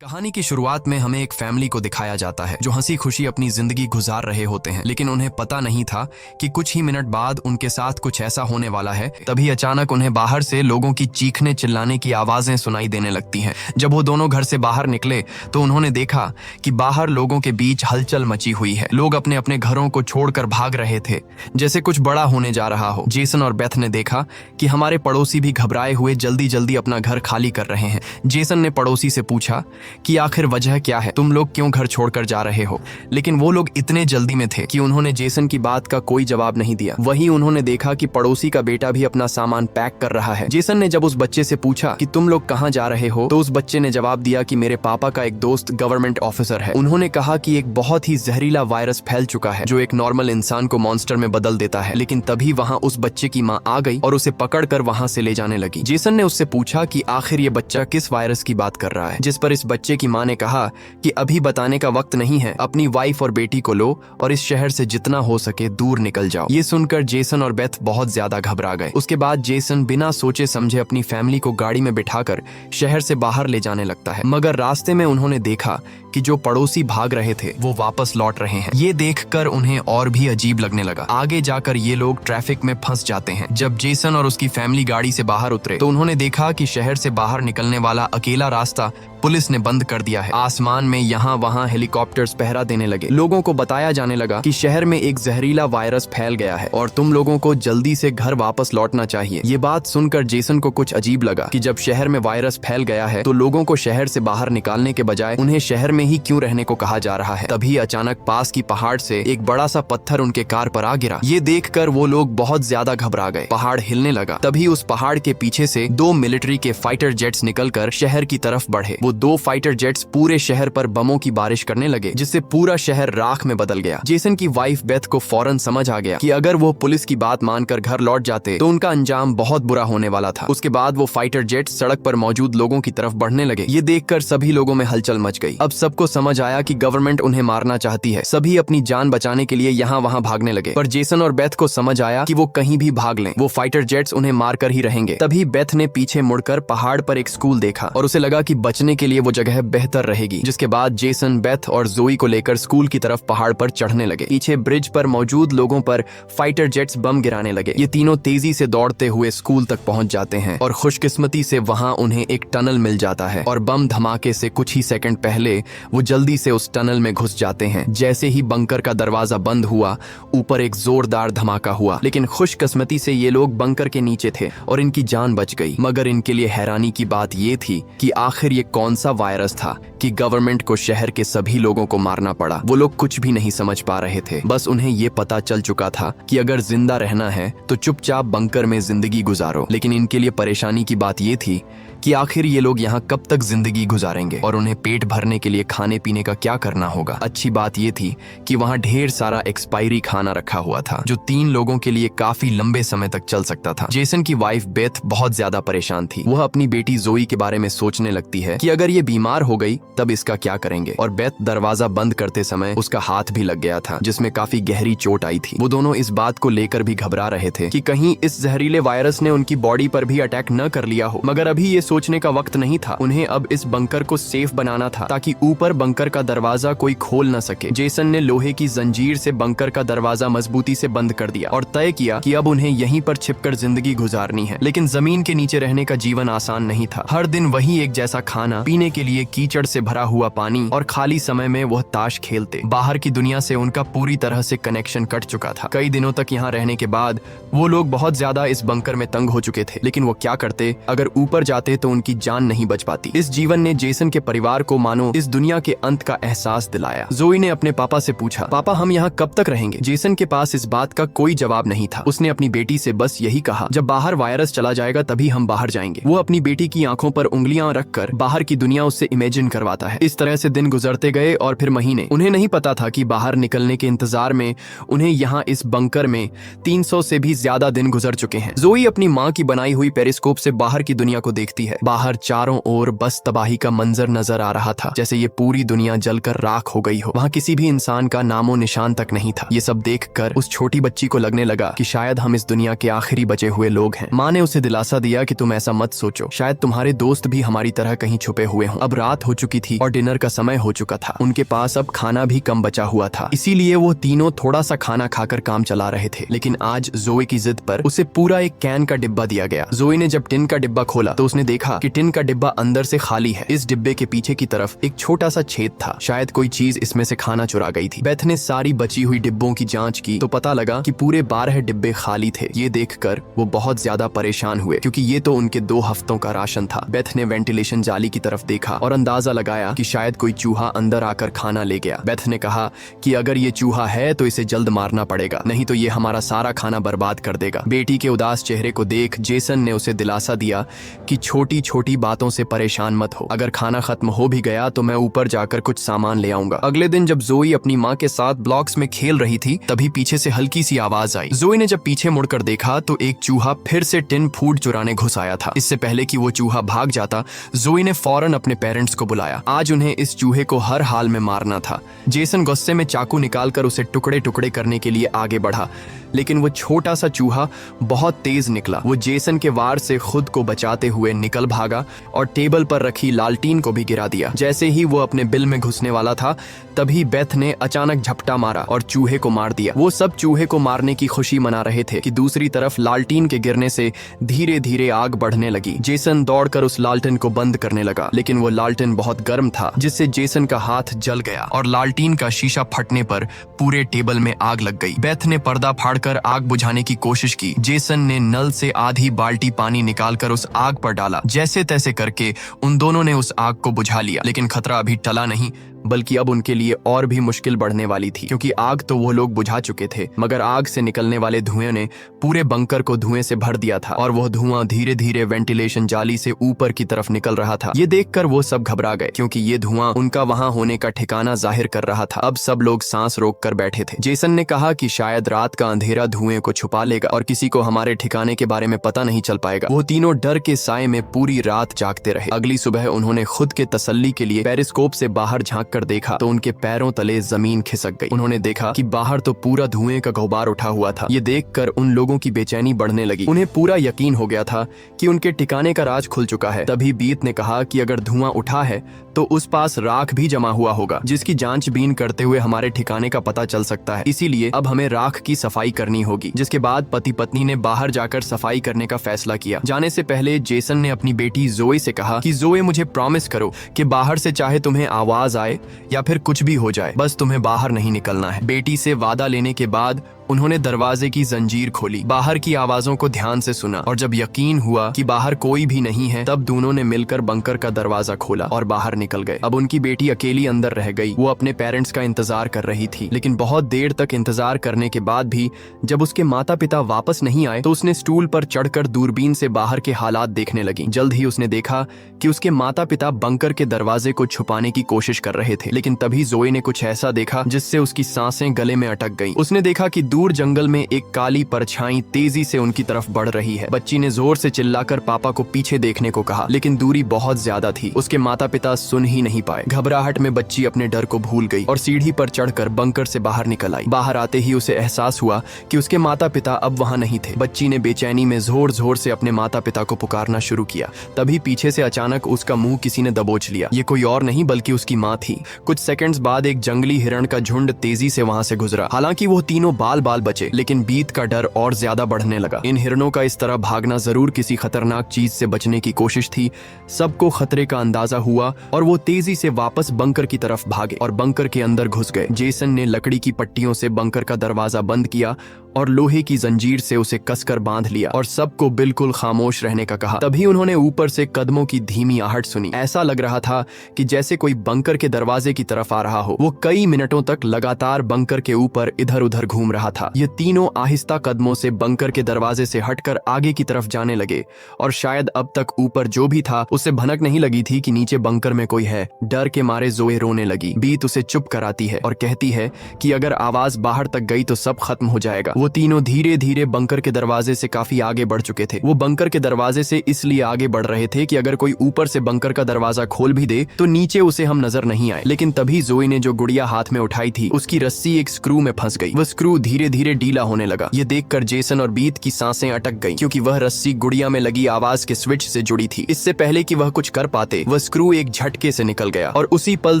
कहानी की शुरुआत में हमें एक फैमिली को दिखाया जाता है जो हंसी खुशी अपनी जिंदगी गुजार रहे होते हैं, लेकिन उन्हें पता नहीं था कि कुछ ही मिनट बाद उनके साथ कुछ ऐसा होने वाला है। तभी अचानक उन्हें बाहर से लोगों की चीखने चिल्लाने की आवाजें सुनाई देने लगती हैं। जब वो दोनों घर से बाहर निकले तो उन्होंने देखा कि बाहर लोगों के बीच हलचल मची हुई है। लोग अपने अपने घरों को छोड़कर भाग रहे थे, जैसे कुछ बड़ा होने जा रहा हो। जेसन और बेथ ने देखा कि हमारे पड़ोसी भी घबराए हुए जल्दी जल्दी अपना घर खाली कर रहे हैं। जेसन ने पड़ोसी से पूछा कि आखिर वजह क्या है, तुम लोग क्यों घर छोड़कर जा रहे हो? लेकिन वो लोग इतने जल्दी में थे कि उन्होंने जेसन की बात का कोई जवाब नहीं दिया। वहीं उन्होंने देखा कि पड़ोसी का बेटा भी अपना सामान पैक कर रहा है। जेसन ने जब उस बच्चे से पूछा कि तुम लोग कहां जा रहे हो, तो उस बच्चे ने जवाब दिया कि मेरे पापा का एक दोस्त गवर्नमेंट ऑफिसर है। उन्होंने कहा कि एक बहुत ही जहरीला वायरस फैल चुका है जो एक नॉर्मल इंसान को मॉन्स्टर में बदल देता है। लेकिन तभी वहां उस बच्चे की माँ आ गई और उसे पकड़कर वहां से ले जाने लगी। जेसन ने उससे पूछा कि आखिर ये बच्चा किस वायरस की बात कर रहा है, जिस पर इस बच्चे की माँ ने कहा कि अभी बताने का वक्त नहीं है, अपनी वाइफ और बेटी को लो और इस शहर से जितना हो सके दूर निकल जाओ। ये सुनकर जेसन और बेथ बहुत ज्यादा घबरा गए। उसके बाद जेसन बिना सोचे समझे अपनी फैमिली को गाड़ी में बिठाकर शहर से बाहर ले जाने लगता है। मगर रास्ते में उन्होंने देखा कि जो पड़ोसी भाग रहे थे वो वापस लौट रहे हैं। ये देखकर उन्हें और भी अजीब लगने लगा। आगे जाकर ये लोग ट्रैफिक में फंस जाते हैं। जब जेसन और उसकी फैमिली गाड़ी से बाहर उतरे तो उन्होंने देखा कि शहर से बाहर निकलने वाला अकेला रास्ता पुलिस ने बंद कर दिया है। आसमान में यहाँ वहाँ हेलीकॉप्टर्स पहरा देने लगे। लोगों को बताया जाने लगा कि शहर में एक जहरीला वायरस फैल गया है और तुम लोगों को जल्दी से घर वापस लौटना चाहिए। ये बात सुनकर जेसन को कुछ अजीब लगा कि जब शहर में वायरस फैल गया है तो लोगों को शहर से बाहर निकालने के बजाय उन्हें शहर में ही क्यों रहने को कहा जा रहा है। तभी अचानक पास की पहाड़ से एक बड़ा सा पत्थर उनके कार पर आ गिरा। ये देखकर वो लोग बहुत ज्यादा घबरा गए। पहाड़ हिलने लगा। तभी उस पहाड़ के पीछे से दो मिलिट्री के फाइटर जेट्स निकलकर शहर की तरफ बढ़े। वो दो फाइटर जेट्स पूरे शहर पर बमों की बारिश करने लगे, जिससे पूरा शहर राख में बदल गया। जेसन की वाइफ बेथ को फौरन समझ आ गया कि अगर वो पुलिस की बात मानकर घर लौट जाते तो उनका अंजाम बहुत बुरा होने वाला था। उसके बाद वो फाइटर जेट्स सड़क पर मौजूद लोगों की तरफ बढ़ने लगे। ये देखकर सभी लोगों में हलचल मच गई। अब सबको समझ आया कि गवर्नमेंट उन्हें मारना चाहती है। सभी अपनी जान बचाने के लिए यहाँ वहाँ भागने लगे। पर जेसन और बेथ को समझ आया कि वो कहीं भी भाग लें, वो फाइटर जेट्स उन्हें मारकर ही रहेंगे। तभी बेथ ने पीछे मुड़कर पहाड़ पर एक स्कूल देखा और उसे लगा कि बचने के लिए वो जगह बेहतर रहेगी। जिसके बाद जेसन, बेथ और जोई को लेकर स्कूल की तरफ पहाड़ पर चढ़ने लगे। पीछे ब्रिज पर मौजूद लोगों पर फाइटर जेट्स बम गिराने लगे। ये तीनों तेजी से दौड़ते हुए स्कूल तक पहुंच जाते हैं और खुशकिस्मती से वहां उन्हें एक टनल मिल जाता है और बम धमाके से कुछ ही सेकंड पहले वो जल्दी से उस टनल में घुस जाते हैं। जैसे ही बंकर का दरवाजा बंद हुआ, ऊपर एक जोरदार धमाका हुआ। लेकिन खुशकिस्मती से ये लोग बंकर के नीचे थे और इनकी जान बच गई। मगर इनके लिए हैरानी की बात ये थी कि आखिर ये कौन सा वायरस था कि गवर्नमेंट को शहर के सभी लोगों को मारना पड़ा। वो लोग कुछ भी नहीं समझ पा रहे थे। बस उन्हें ये पता चल चुका था कि अगर जिंदा रहना है तो चुपचाप बंकर में जिंदगी गुजारो। लेकिन इनके लिए परेशानी की बात ये थी कि आखिर ये लोग यहाँ कब तक जिंदगी गुजारेंगे और उन्हें पेट भरने के लिए खाने पीने का क्या करना होगा। अच्छी बात ये थी कि वहाँ ढेर सारा एक्सपायरी खाना रखा हुआ था जो 3 लोगों के लिए काफी लंबे समय तक चल सकता था। जेसन की वाइफ बेथ बहुत ज्यादा परेशान थी। वह अपनी बेटी जोई के बारे में सोचने लगती है कि अगर ये बीमार हो गई तब इसका क्या करेंगे। और बेथ दरवाजा बंद करते समय उसका हाथ भी लग गया था जिसमें काफी गहरी चोट आई थी। वो दोनों इस बात को लेकर भी घबरा रहे थे कि कहीं इस जहरीले वायरस ने उनकी बॉडी पर भी अटैक न कर लिया हो। मगर अभी ये सोचने का वक्त नहीं था। उन्हें अब इस बंकर को सेफ बनाना था ताकि ऊपर बंकर का दरवाजा कोई खोल न सके। जेसन ने लोहे की जंजीर से बंकर का दरवाजा मजबूती से बंद कर दिया और तय किया कि अब उन्हें यहीं पर छिपकर जिंदगी गुजारनी है। लेकिन जमीन के नीचे रहने का जीवन आसान नहीं था। हर दिन वही एक जैसा खाना, पीने के लिए कीचड़ से भरा हुआ पानी और खाली समय में वह ताश खेलते। बाहर की दुनिया से उनका पूरी तरह से कनेक्शन कट चुका था। कई दिनों तक यहाँ रहने के बाद वो लोग बहुत ज्यादा इस बंकर में तंग हो चुके थे। लेकिन वो क्या करते, अगर ऊपर जाते तो उनकी जान नहीं बच पाती। इस जीवन ने जेसन के परिवार को मानो इस दुनिया के अंत का एहसास दिलाया। जोई ने अपने पापा से पूछा, पापा हम यहाँ कब तक रहेंगे? जेसन के पास इस बात का कोई जवाब नहीं था। उसने अपनी बेटी से बस यही कहा, जब बाहर वायरस चला जाएगा तभी हम बाहर जाएंगे। वो अपनी बेटी की आंखों पर उंगलियां रखकर बाहर की दुनिया उससे इमेजिन करवाता है। इस तरह से दिन गुजरते गए और फिर महीने। उन्हें नहीं पता था कि बाहर निकलने के इंतजार में उन्हें यहाँ इस बंकर में 300 से भी ज्यादा दिन गुजर चुके हैं। जोई अपनी माँ की बनाई हुई पेरिस्कोप से बाहर की दुनिया को देखती है। बाहर चारों ओर बस तबाही का मंजर नजर आ रहा था, जैसे ये पूरी दुनिया जलकर राख हो गई हो। वहाँ किसी भी इंसान का नामो निशान तक नहीं था। ये सब देखकर उस छोटी बच्ची को लगने लगा कि शायद हम इस दुनिया के आखिरी बचे हुए लोग हैं। माँ ने उसे दिलासा दिया कि तुम ऐसा मत सोचो, शायद तुम्हारे दोस्त भी हमारी तरह कहीं छुपे हुए हों। अब रात हो चुकी थी और डिनर का समय हो चुका था। उनके पास अब खाना भी कम बचा हुआ था, इसीलिए वो तीनों थोड़ा सा खाना खाकर काम चला रहे थे। लेकिन आज जोए की जिद पर उसे पूरा एक कैन का डिब्बा दिया गया। जोए ने जब टिन का डिब्बा खोला तो उसने देखा कि टिन का डिब्बा अंदर से खाली है। इस डिब्बे के पीछे की तरफ एक छोटा सा छेद था, शायद कोई चीज इसमें से खाना चुरा गई थी। बेथ ने सारी बची हुई डिब्बों की जांच की तो पता लगा कि पूरे 12 डिब्बे खाली थे। ये देखकर वो बहुत ज्यादा परेशान हुए, क्योंकि ये तो उनके 2 हफ्तों का राशन था। बेथ ने वेंटिलेशन जाली की तरफ देखा और अंदाजा लगाया कि शायद कोई चूहा अंदर आकर खाना ले गया। बेथ ने कहा कि अगर ये चूहा है तो इसे जल्द मारना पड़ेगा, नहीं तो ये हमारा सारा खाना बर्बाद कर देगा। बेटी के उदास चेहरे को देख जेसन ने उसे दिलासा दिया कि छोटी छोटी बातों से परेशान मत हो, अगर खाना खत्म हो भी गया तो मैं ऊपर जाकर कुछ सामान ले आऊंगा। अगले दिन जब जोई अपनी माँ के साथ ब्लॉक्स में खेल रही थी तभी पीछे से हल्की सी आवाज आई। जोई ने जब पीछे मुड़कर देखा तो एक चूहा फिर से टिन फूड चुराने घुस आया था। इससे पहले कि वो चूहा भाग जाता, जोई ने फौरन अपने पेरेंट्स को बुलाया। आज उन्हें इस चूहे को हर हाल में मारना था। जेसन गुस्से में चाकू निकालकर उसे टुकड़े टुकड़े करने के लिए आगे बढ़ा, लेकिन वो छोटा सा चूहा बहुत तेज निकला। वो जेसन के वार से खुद को बचाते हुए निकल भागा और टेबल पर रखी लालटीन को भी गिरा दिया। जैसे ही वो अपने बिल में घुसने वाला था तभी बेथ ने अचानक झपटा मारा और चूहे को मार दिया। वो सब चूहे को मारने की खुशी मना रहे थे कि दूसरी तरफ लालटीन के गिरने से धीरे धीरे आग बढ़ने लगी। जेसन दौड़कर उस लालटेन को बंद करने लगा, लेकिन वो लालटेन बहुत गर्म था, जिससे जेसन का हाथ जल गया और लालटीन का शीशा फटने पर पूरे टेबल में आग लग गई। बेथ ने पर्दा फाड़कर आग बुझाने की कोशिश की। जेसन ने नल से आधी बाल्टी पानी निकालकर उस आग पर डाला। जैसे तैसे करके उन दोनों ने उस आग को बुझा लिया, लेकिन खतरा अभी टला नहीं, बल्कि अब उनके लिए और भी मुश्किल बढ़ने वाली थी, क्योंकि आग तो वो लोग बुझा चुके थे, मगर आग से निकलने वाले धुएं ने पूरे बंकर को धुएं से भर दिया था और वह धुआं धीरे धीरे वेंटिलेशन जाली से ऊपर की तरफ निकल रहा था। ये देखकर वो सब घबरा गए, क्योंकि ये धुआं उनका वहां होने का ठिकाना जाहिर कर रहा था। अब सब लोग सांस रोक कर बैठे थे। जेसन ने कहा कि शायद रात का अंधेरा धुएं को छुपा लेगा और किसी को हमारे ठिकाने के बारे में पता नहीं चल पाएगा। वो तीनों डर के साए में पूरी रात जागते रहे। अगली सुबह उन्होंने खुद के तसल्ली के लिए पेरिस्कोप से बाहर झांक कर देखा तो उनके पैरों तले जमीन खिसक गई। उन्होंने देखा कि बाहर तो पूरा धुएं का गुबार उठा हुआ था। ये देखकर उन लोगों की बेचैनी बढ़ने लगी। उन्हें पूरा यकीन हो गया था कि उनके ठिकाने का राज खुल चुका है। तभी बीत ने कहा कि अगर धुआं उठा है तो उस पास राख भी जमा हुआ होगा, जिसकी जांचबीन करते हुए हमारे ठिकाने का पता चल सकता है। इसीलिए अब हमें राख की सफाई करनी होगी। जिसके बाद पति पत्नी ने बाहर जाकर सफाई करने का फैसला किया। जाने से पहले जेसन ने अपनी बेटी जोए से कहा कि जोए, मुझे प्रॉमिस करो कि बाहर से चाहे तुम्हें आवाज आए या फिर कुछ भी हो जाए, बस तुम्हें बाहर नहीं निकलना है। बेटी से वादा लेने के बाद उन्होंने दरवाजे की जंजीर खोली, बाहर की आवाजों को ध्यान से सुना और जब यकीन हुआ कि बाहर कोई भी नहीं है तब दोनों ने मिलकर बंकर का दरवाजा खोला और बाहर निकल गए। अब उनकी बेटी अकेली अंदर रह गई। वो अपने पेरेंट्स का इंतजार कर रही थी, लेकिन बहुत देर तक इंतजार करने के बाद भी जब उसके माता पिता वापस नहीं आए तो उसने स्टूल पर चढ़कर दूरबीन से बाहर के हालात देखने लगी। जल्द ही उसने देखा कि उसके माता पिता बंकर के दरवाजे को छुपाने की कोशिश कर रहे थे, लेकिन तभी जोए ने कुछ ऐसा देखा जिससे उसकी सांसें गले में अटक गईं। उसने देखा कि दूर जंगल में एक काली परछाई तेजी से उनकी तरफ बढ़ रही है। बच्ची ने जोर से चिल्लाकर पापा को पीछे देखने को कहा, लेकिन दूरी बहुत ज्यादा थी। उसके माता पिता सुन ही नहीं पाए। घबराहट में बच्ची अपने डर को भूल गई और सीढ़ी पर चढ़कर बंकर से बाहर निकल आई। बाहर आते ही उसे एहसास हुआ कि उसके माता पिता अब वहां नहीं थे। बच्ची ने बेचैनी में जोर जोर से अपने माता पिता को पुकारना शुरू किया। तभी पीछे से अचानक उसका मुंह किसी ने दबोच लिया। ये कोई और नहीं बल्कि उसकी माँ थी। कुछ सेकंड्स बाद एक जंगली हिरण का झुंड तेजी से वहां से गुजरा। हालांकि वो तीनों बाल बाल बचे, लेकिन बीत का डर और ज्यादा बढ़ने लगा। इन हिरणों का इस तरह भागना जरूर किसी खतरनाक चीज से बचने की कोशिश थी। सबको खतरे का अंदाजा हुआ और वो तेजी से वापस बंकर की तरफ भागे और बंकर के अंदर घुस गए। जेसन ने लकड़ी की पट्टियों से बंकर का दरवाजा बंद किया और लोहे की जंजीर से उसे कसकर बांध लिया और सबको बिल्कुल खामोश रहने का कहा। तभी उन्होंने ऊपर से कदमों की धीमी आहट सुनी। ऐसा लग रहा था कि जैसे कोई बंकर के दरवाजे की तरफ आ रहा हो। वो कई मिनटों तक लगातार बंकर के ऊपर इधर उधर घूम रहा था। ये तीनों आहिस्ता कदमों से बंकर के दरवाजे से हटकर आगे की तरफ जाने लगे और शायद अब तक ऊपर जो भी था उसे भनक नहीं लगी थी कि नीचे बंकर में कोई है। डर के मारे जोए रोने लगी। बीत उसे चुप कराती है और कहती है कि अगर आवाज बाहर तक गई तो सब खत्म हो जाएगा। वो वो तीनों धीरे धीरे बंकर के दरवाजे से काफी आगे बढ़ चुके थे। वो बंकर के दरवाजे से इसलिए आगे बढ़ रहे थे कि अगर कोई ऊपर से बंकर का दरवाजा खोल भी दे तो नीचे उसे हम नजर नहीं आए। लेकिन तभी जोई ने जो गुड़िया हाथ में उठाई थी उसकी रस्सी एक स्क्रू में फंस गई। वह स्क्रू धीरे धीरे ढीला होने लगा। ये देखकर जेसन और बीत की सांसें अटक गई, क्योंकि वह रस्सी गुड़िया में लगी आवाज के स्विच से जुड़ी थी। इससे पहले कि वह कुछ कर पाते, वह स्क्रू एक झटके से निकल गया और उसी पल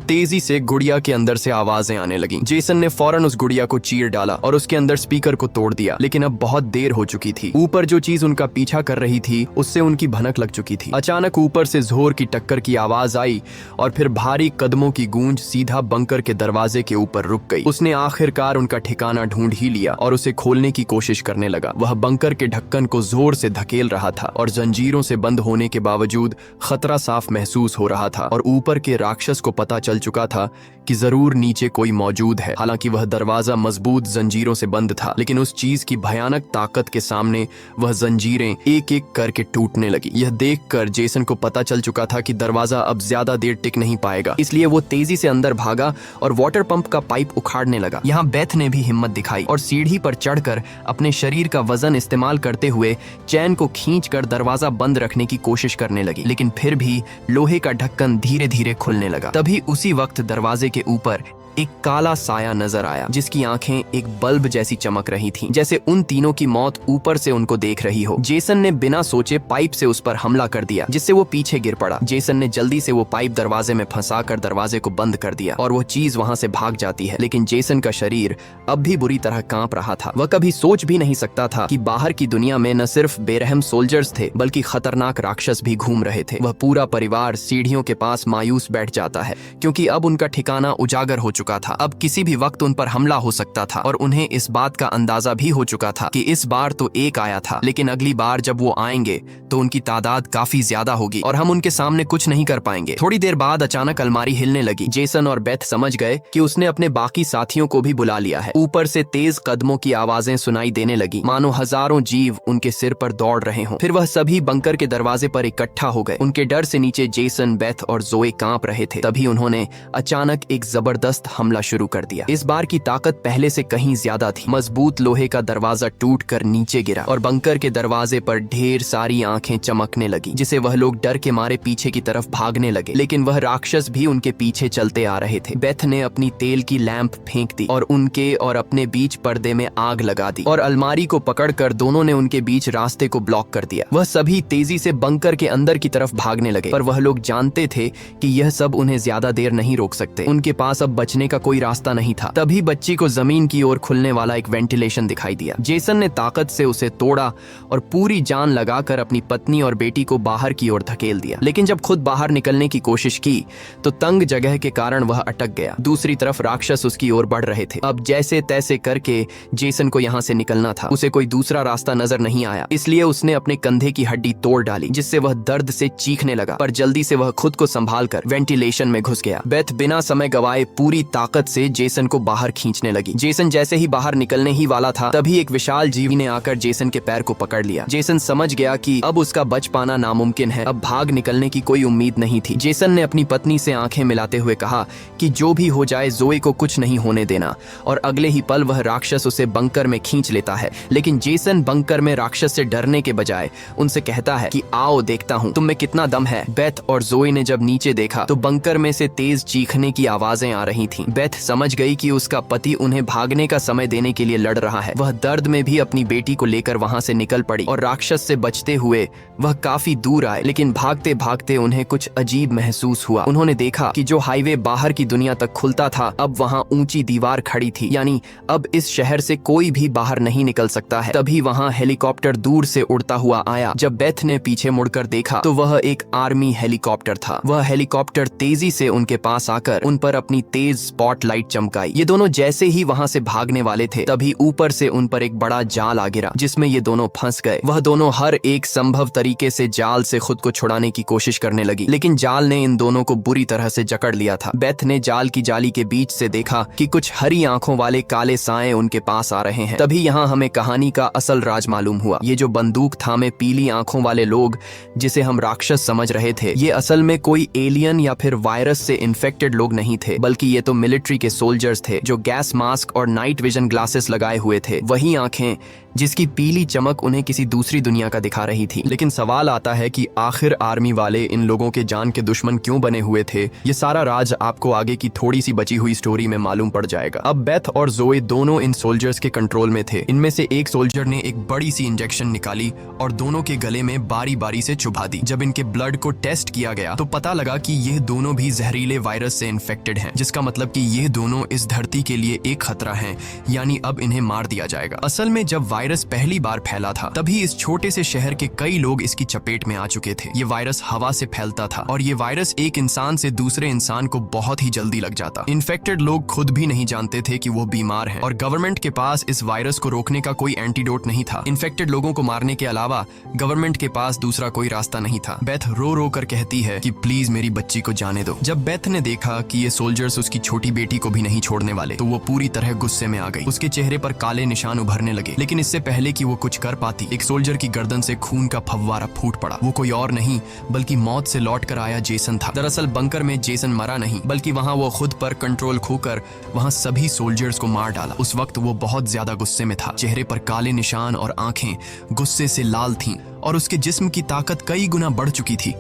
तेजी से गुड़िया के अंदर से आवाजें आने लगी। जेसन ने फौरन उस गुड़िया को चीर डाला और उसके अंदर स्पीकर को तोड़ दिया। लेकिन अब बहुत देर हो चुकी थी। ऊपर जो चीज उनका पीछा कर रही थी उससे उनकी भनक लग चुकी थी। अचानक ऊपर से जोर की टक्कर की आवाज आई और फिर भारी कदमों की गूंज सीधा बंकर के दरवाजे के ऊपर रुक गई। उसने आखिरकार उनका ठिकाना ढूंढ ही लिया और उसे खोलने की कोशिश करने लगा। वह बंकर के ढक्कन को जोर से धकेल रहा था और जंजीरों से बंद होने के बावजूद खतरा साफ महसूस हो रहा था। और ऊपर के राक्षस को पता चल चुका था कि जरूर नीचे कोई मौजूद है। हालांकि वह दरवाजा मजबूत जंजीरों से बंद था, लेकिन उस चीज की भयानक ताकत के सामने वह जंजीरें एक एक करके टूटने लगी। यह देखकर जेसन को पता चल चुका था कि दरवाजा अब ज्यादा देर टिक नहीं पाएगा। इसलिए वो तेजी से अंदर भागा और वाटर पंप का पाइप उखाड़ने लगा। यहाँ बेथ ने भी हिम्मत दिखाई और सीढ़ी पर चढ़कर अपने शरीर का वजन इस्तेमाल करते हुए चैन को खींचकर दरवाजा बंद रखने की कोशिश करने लगी। लेकिन फिर भी लोहे का ढक्कन धीरे धीरे खुलने लगा। तभी उसी वक्त दरवाजे के ऊपर एक काला साया नजर आया, जिसकी आंखें एक बल्ब जैसी चमक रही थीं, जैसे उन तीनों की मौत ऊपर से उनको देख रही हो। जेसन ने बिना सोचे पाइप से उस पर हमला कर दिया, जिससे वो पीछे गिर पड़ा। जेसन ने जल्दी से वो पाइप दरवाजे में फंसाकर दरवाजे को बंद कर दिया और वो चीज वहां से भाग जाती है। लेकिन जेसन का शरीर अब भी बुरी तरह कांप रहा था। वह कभी सोच भी नहीं सकता था कि बाहर की दुनिया में न सिर्फ बेरहम सोल्जर्स थे, बल्कि खतरनाक राक्षस भी घूम रहे थे। वह पूरा परिवार सीढ़ियों के पास मायूस बैठ जाता है, क्योंकि अब उनका ठिकाना उजागर हो चुका था। अब किसी भी वक्त उन पर हमला हो सकता था और उन्हें इस बात का अंदाजा भी हो चुका था कि इस बार तो एक आया था, लेकिन अगली बार जब वो आएंगे तो उनकी तादाद काफी ज्यादा होगी और हम उनके सामने कुछ नहीं कर पाएंगे। थोड़ी देर बाद अचानक अलमारी हिलने लगी। जेसन और बेथ समझ गए कि उसने अपने बाकी साथियों को भी बुला लिया है। ऊपर से तेज कदमों की आवाजें सुनाई देने लगी, मानो हजारों जीव उनके सिर पर दौड़ रहे हों। फिर वह सभी बंकर के दरवाजे पर इकट्ठा हो गए। उनके डर से नीचे जेसन, बेथ और जोए कांप रहे थे। तभी उन्होंने अचानक एक जबरदस्त हमला शुरू कर दिया। इस बार की ताकत पहले से कहीं ज्यादा थी। मजबूत लोहे का दरवाजा टूटकर नीचे गिरा और बंकर के दरवाजे पर ढेर सारी आंखें चमकने लगी, जिसे वह लोग डर के मारे पीछे की तरफ भागने लगे। लेकिन वह राक्षस भी उनके पीछे चलते आ रहे थे। बेथ ने अपनी तेल की लैंप फेंक दी और उनके और अपने बीच पर्दे में आग लगा दी और अलमारी को पकड़कर दोनों ने उनके बीच रास्ते को ब्लॉक कर दिया। वह सभी तेजी से बंकर के अंदर की तरफ भागने लगे, पर वह लोग जानते थे कि यह सब उन्हें ज्यादा देर नहीं रोक सकते। उनके पास अब बचने का कोई रास्ता नहीं था। तभी बच्ची को जमीन की ओर खुलने वाला एक वेंटिलेशन दिखाई दिया। जेसन ने ताकत से उसे तोड़ा और पूरी जान लगाकर अपनी पत्नी और बेटी को बाहर की ओर धकेल दिया। लेकिन जब खुद बाहर निकलने की कोशिश की तो तंग जगह के कारण वह अटक गया। दूसरी तरफ राक्षस उसकी ओर बढ़ रहे थे। अब जैसे तैसे करके जेसन को यहाँ से निकलना था। उसे कोई दूसरा रास्ता नजर नहीं आया, इसलिए उसने अपने कंधे की हड्डी तोड़ डाली, जिससे वह दर्द से चीखने लगा। पर जल्दी से वह खुद को संभाल कर वेंटिलेशन में घुस गया। बेथ बिना समय गवाए पूरी ताकत से जेसन को बाहर खींचने लगी। जेसन जैसे ही बाहर निकलने ही वाला था, तभी एक विशाल जीवी ने आकर जेसन के पैर को पकड़ लिया। जेसन समझ गया कि अब उसका बच पाना नामुमकिन है। अब भाग निकलने की कोई उम्मीद नहीं थी। जेसन ने अपनी पत्नी से आंखें मिलाते हुए कहा कि जो भी हो जाए जोए को कुछ नहीं होने देना, और अगले ही पल वह राक्षस उसे बंकर में खींच लेता है। लेकिन जेसन बंकर में राक्षस से डरने के बजाय उनसे कहता है कि आओ देखता हूँ तुम में कितना दम है। बेथ और जोए ने जब नीचे देखा तो बंकर में से तेज चीखने की आवाजें आ रही थीं। बेथ समझ गई कि उसका पति उन्हें भागने का समय देने के लिए लड़ रहा है। वह दर्द में भी अपनी बेटी को लेकर वहां से निकल पड़ी और राक्षस से बचते हुए वह काफी दूर आए। लेकिन भागते भागते उन्हें कुछ अजीब महसूस हुआ। उन्होंने देखा कि जो हाईवे बाहर की दुनिया तक खुलता था, अब वहां ऊंची दीवार खड़ी थी, यानी अब इस शहर से कोई भी बाहर नहीं निकल सकता है। तभी वहां हेलीकॉप्टर दूर से उड़ता हुआ आया। जब बेथ ने पीछे मुड़कर देखा तो वह एक आर्मी हेलीकॉप्टर था। वह हेलीकॉप्टर तेजी से उनके पास आकर उन पर अपनी तेज स्पॉटलाइट चमकाई। ये दोनों जैसे ही वहां से भागने वाले थे, तभी ऊपर से उन पर एक बड़ा जाल आ गिरा, जिसमें ये दोनों फंस गए। वह दोनों हर एक संभव तरीके से जाल से खुद को छुड़ाने की कोशिश करने लगी, लेकिन जाल ने इन दोनों को बुरी तरह से जकड़ लिया था। बेथ ने जाल की जाली के बीच से देखा कि कुछ हरी आंखों वाले काले साए उनके पास आ रहे हैं। तभी यहाँ हमें कहानी का असल राज मालूम हुआ। ये जो बंदूक थामे पीली आंखों वाले लोग, जिसे हम राक्षस समझ रहे थे, ये असल में कोई एलियन या फिर वायरस से इन्फेक्टेड लोग नहीं थे, बल्कि ये तो मिलिट्री के सोल्जर्स थे जो गैस मास्क और नाइट विजन ग्लासेस लगाए हुए थे, वही आंखें जिसकी पीली चमक उन्हें किसी दूसरी दुनिया का दिखा रही थी। लेकिन सवाल आता है कि आखिर आर्मी वाले इन लोगों के जान के दुश्मन क्यों बने हुए थे। ये सारा राज आपको आगे की थोड़ी सी बची हुई स्टोरी में मालूम पड़ जाएगा। अब बेथ और जोए दोनों इन सोल्जर्स के कंट्रोल में थे। इनमें से एक सोल्जर ने एक बड़ी सी इंजेक्शन निकाली और दोनों के गले में बारी बारी से चुभा दी। जब इनके ब्लड को टेस्ट किया गया तो पता लगा कि ये दोनों भी जहरीले वायरस से इन्फेक्टेड हैं, जिसका मतलब कि ये दोनों इस धरती के लिए एक खतरा हैं, यानी अब इन्हें मार दिया जाएगा। असल में जब वायरस पहली बार फैला था तभी इस छोटे से शहर के कई लोग इसकी चपेट में आ चुके थे। ये वायरस हवा से फैलता था और ये वायरस एक इंसान से दूसरे इंसान को बहुत ही जल्दी लग जाता। इन्फेक्टेड लोग खुद भी नहीं जानते थे कि वो बीमार हैं और गवर्नमेंट के पास इस वायरस को रोकने का कोई एंटीडोट नहीं था। इन्फेक्टेड लोगों को मारने के अलावा गवर्नमेंट के पास दूसरा कोई रास्ता नहीं था। बेथ रो रो कर कहती है कि प्लीज मेरी बच्ची को जाने दो। जब बेथ ने देखा कि ये सोल्जर्स उसकी छोटी बेटी को भी नहीं छोड़ने वाले तो वो पूरी तरह गुस्से में आ गई। उसके चेहरे पर काले निशान उभरने लगे, लेकिन इससे पहले कि वो कुछ कर पाती एक सोल्जर की गर्दन से खून का फव्वारा फूट पड़ा। वो कोई और नहीं बल्कि मौत से लौट कर आया जेसन था। दरअसल बंकर में जेसन मरा नहीं बल्कि वहां वो खुद पर कंट्रोल खोकर वहां सभी सोल्जर्स को मार डाला। उस वक्त वो बहुत ज्यादा गुस्से में था। चेहरे पर काले निशान और आंखें गुस्से से लाल थीं और उसके जिस्म की ताकत कई गुना बढ़ चुकी थी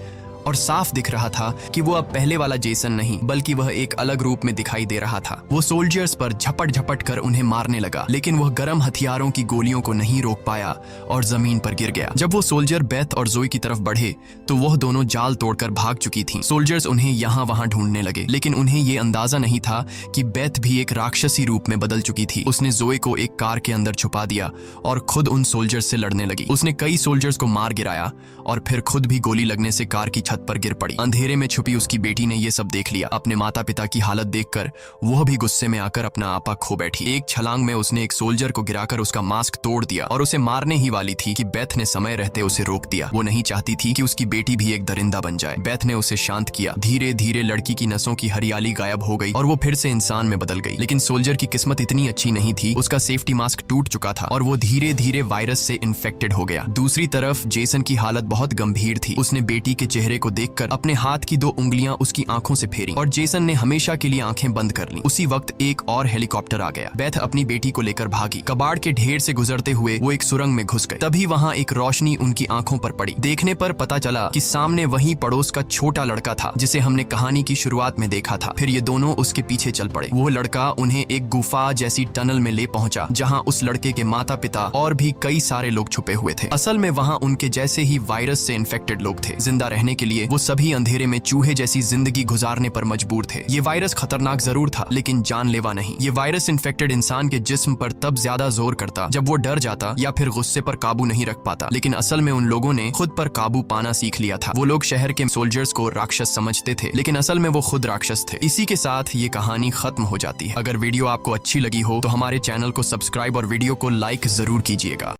और साफ दिख रहा था कि वो अब पहले वाला जेसन नहीं बल्कि वह एक अलग रूप में दिखाई दे रहा था। वो सोल्जर्स पर झपट झपट कर उन्हें मारने लगा, लेकिन वह गर्म हथियारों की गोलियों को नहीं रोक पाया और जमीन पर गिर गया। जब वो सोल्जर बेथ और जोई की तरफ बढ़े तो वह दोनों जाल तोड़कर भाग चुकी थीं। सोल्जर्स उन्हें यहाँ वहां ढूंढने लगे, लेकिन उन्हें ये अंदाजा नहीं था कि बेथ भी एक राक्षसी रूप में बदल चुकी थी। उसने जोई को एक कार के अंदर छुपा दिया और खुद उन सोल्जर्स से लड़ने लगी। उसने कई सोल्जर्स को मार गिराया और फिर खुद भी गोली लगने से कार की छत पर गिर पड़ी। अंधेरे में छुपी उसकी बेटी ने यह सब देख लिया। अपने माता पिता की हालत देखकर वह भी गुस्से में आकर अपना आपा खो बैठी। एक छलांग में उसने एक सोल्जर को गिराकर उसका मास्क तोड़ दिया और उसे मारने ही वाली थी कि बेथ ने समय रहते उसे रोक दिया। वो नहीं चाहती थी कि उसकी बेटी भी एक दरिंदा बन जाए। बेथ ने उसे शांत किया। धीरे धीरे लड़की की नसों की हरियाली गायब हो गई और वो फिर से इंसान में बदल गई। लेकिन सोल्जर की किस्मत इतनी अच्छी नहीं थी। उसका सेफ्टी मास्क टूट चुका था और वो धीरे धीरे वायरस से इन्फेक्टेड हो गया। दूसरी तरफ जेसन की हालत बहुत गंभीर थी। उसने बेटी के चेहरे को देखकर अपने हाथ की 2 उंगलियां उसकी आंखों से फेरी और जेसन ने हमेशा के लिए आंखें बंद कर लीं। उसी वक्त एक और हेलीकॉप्टर आ गया। बेथ अपनी बेटी को लेकर भागी। कबाड़ के ढेर से गुजरते हुए वो एक सुरंग में घुस गए। तभी वहां एक रोशनी उनकी आंखों पर पड़ी। देखने पर पता चला कि सामने वही पड़ोस का छोटा लड़का था जिसे हमने कहानी की शुरुआत में देखा था। फिर ये दोनों उसके पीछे चल पड़े। वो लड़का उन्हें एक गुफा जैसी टनल में ले पहुंचा जहां उस लड़के के माता पिता और भी कई सारे लोग छुपे हुए थे। असल में वहां उनके जैसे ही वायरस से इन्फेक्टेड लोग थे। जिंदा रहने के लिए वो सभी अंधेरे में चूहे जैसी जिंदगी गुजारने पर मजबूर थे। ये वायरस खतरनाक जरूर था लेकिन जानलेवा नहीं। ये वायरस इन्फेक्टेड इंसान के जिस्म पर तब ज्यादा जोर करता जब वो डर जाता या फिर गुस्से पर काबू नहीं रख पाता। लेकिन असल में उन लोगों ने खुद पर काबू पाना सीख लिया था। वो लोग शहर के सोल्जर्स को राक्षस समझते थे लेकिन असल में वो खुद राक्षस थे। इसी के साथ ये कहानी खत्म हो जाती है। अगर वीडियो आपको अच्छी लगी हो तो हमारे चैनल को सब्सक्राइब और वीडियो को लाइक जरूर कीजिएगा।